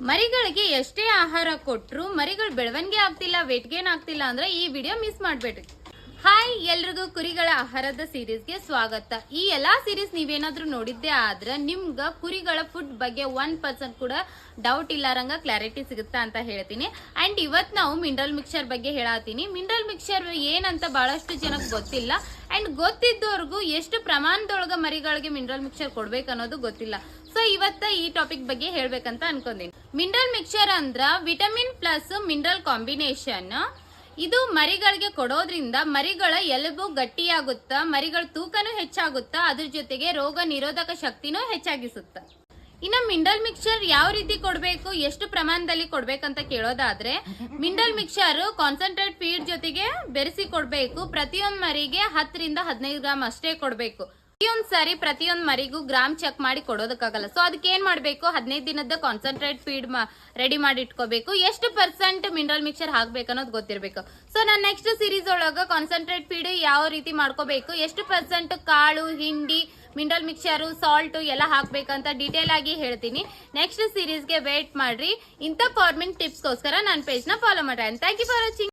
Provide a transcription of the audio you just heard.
ಮರಿಗಳಿಗೆ ಎಷ್ಟೇ ಆಹಾರ ಕೊಟ್ಟರು ಮರಿಗಳು ಬೆಳವಣಿಗೆ ಆಗ್ತಿಲ್ಲ, ವೇಟ್ ಗೇನ್ ಆಗ್ತಿಲ್ಲ ಅಂದ್ರೆ ಈ ವಿಡಿಯೋ ಮಿಸ್ ಮಾಡಬೇಡ್ರಿ. ಹಾಯ್, ಎಲ್ರಿಗೂ ಕುರಿಗಳ ಆಹಾರದ ಸೀರೀಸ್ಗೆ ಸ್ವಾಗತ. ಈ ಎಲ್ಲಾ ಸೀರೀಸ್ ನೀವೇನಾದ್ರೂ ನೋಡಿದ್ದೆ ಆದ್ರೆ ನಿಮ್ಗ ಕುರಿಗಳ ಫುಡ್ ಬಗ್ಗೆ 1% ಕೂಡ ಡೌಟ್ ಇಲ್ಲಾರಂಗ ಕ್ಲಾರಿಟಿ ಸಿಗುತ್ತಾ ಅಂತ ಹೇಳ್ತೀನಿ. ಅಂಡ್ ಇವತ್ ನಾವು ಮಿನರಲ್ ಮಿಕ್ಸರ್ ಬಗ್ಗೆ ಹೇಳತ್ತೀನಿ. ಮಿನರಲ್ ಮಿಕ್ಸರ್ ಏನಂತ ಬಹಳಷ್ಟು ಜನಕ್ಕೆ ಗೊತ್ತಿಲ್ಲ. ಅಂಡ್ ಗೊತ್ತಿದ್ದವ್ರಿಗೂ ಎಷ್ಟು ಪ್ರಮಾಣದೊಳಗ ಮರಿಗಳಿಗೆ ಮಿನರಲ್ ಮಿಕ್ಸರ್ ಕೊಡ್ಬೇಕು ಅನ್ನೋದು ಗೊತ್ತಿಲ್ಲ. ಸೊ ಇವತ್ತ ಈ ಟಾಪಿಕ್ ಬಗ್ಗೆ ಹೇಳ್ಬೇಕಂತ ಅನ್ಕೊಂತೀನಿ. ಮಿನರಲ್ ಮಿಕ್ಸರ್ ಅಂದ್ರ ವಿಟಮಿನ್ ಪ್ಲಸ್ ಮಿನರಲ್ ಕಾಂಬಿನೇಷನ್. ಇದು ಮರಿಗಳಿಗೆ ಕೊಡೋದ್ರಿಂದ ಮರಿಗಳ ಎಲುಬು ಗಟ್ಟಿಯಾಗುತ್ತ, ಮರಿಗಳ ತೂಕನೂ ಹೆಚ್ಚಾಗುತ್ತ, ಅದ್ರ ಜೊತೆಗೆ ರೋಗ ನಿರೋಧಕ ಶಕ್ತಿನೂ ಹೆಚ್ಚಾಗಿಸುತ್ತ. ಇನ್ನ ಮಿನರಲ್ ಮಿಕ್ಸರ್ ಯಾವ ರೀತಿ ಕೊಡ್ಬೇಕು, ಎಷ್ಟು ಪ್ರಮಾಣದಲ್ಲಿ ಕೊಡ್ಬೇಕಂತ ಕೇಳೋದಾದ್ರೆ, ಮಿನರಲ್ ಮಿಕ್ಸರ್ ಕಾನ್ಸಂಟ್ರೇಟ್ ಫೀಡ್ ಜೊತೆಗೆ ಬೆರೆಸಿ ಕೊಡ್ಬೇಕು. ಪ್ರತಿಯೊಂದು ಮರಿಗೆ 10 ರಿಂದ 15 ಗ್ರಾಮ್ ಅಷ್ಟೇ ಕೊಡ್ಬೇಕು. ಪ್ರತಿಯೊಂದ್ ಪ್ರತಿಯೊಂದ್ ಮರಿಗೂ ಗ್ರಾಮ್ ಚೆಕ್ ಮಾಡಿ ಕೊಡೋದಕ್ಕಾಗಲ್ಲ. ಸೊ ಅದಕ್ಕೆ ಏನ್ ಮಾಡ್ಬೇಕು, 15 ದಿನದ ಕಾನ್ಸಂಟ್ರೇಟ್ ಫೀಡ್ ರೆಡಿ ಮಾಡಿ ಇಟ್ಕೋಬೇಕು. ಎಷ್ಟು % ಮಿನರಲ್ ಮಿಕ್ಸರ್ ಹಾಕ್ಬೇಕು ಅನ್ನೋದು ಗೊತ್ತಿರ್ಬೇಕು. ಸೊ ನಾನು ನೆಕ್ಸ್ಟ್ ಸೀರೀಸ್ ಒಳಗ ಕಾನ್ಸಂಟ್ರೇಟ್ ಫೀಡ್ ಯಾವ ರೀತಿ ಮಾಡ್ಕೋಬೇಕು, ಎಷ್ಟು % ಕಾಳು, ಹಿಂಡಿ, ಮಿನರಲ್ ಮಿಕ್ಸರ್, ಸಾಲ್ಟ್ ಎಲ್ಲ ಹಾಕ್ಬೇಕಂತ ಡೀಟೇಲ್ ಆಗಿ ಹೇಳ್ತೀನಿ. ನೆಕ್ಸ್ಟ್ ಸೀರೀಸ್ಗೆ ವೇಟ್ ಮಾಡ್ರಿ. ಇಂಥ ಫಾರ್ಮಿಂಗ್ ಟಿಪ್ಸ್ಗೋಸ್ಕರ ನನ್ನ ಪೇಜ್ ನ ಫಾಲೋ ಮಾಡಿ. Thank you for watching.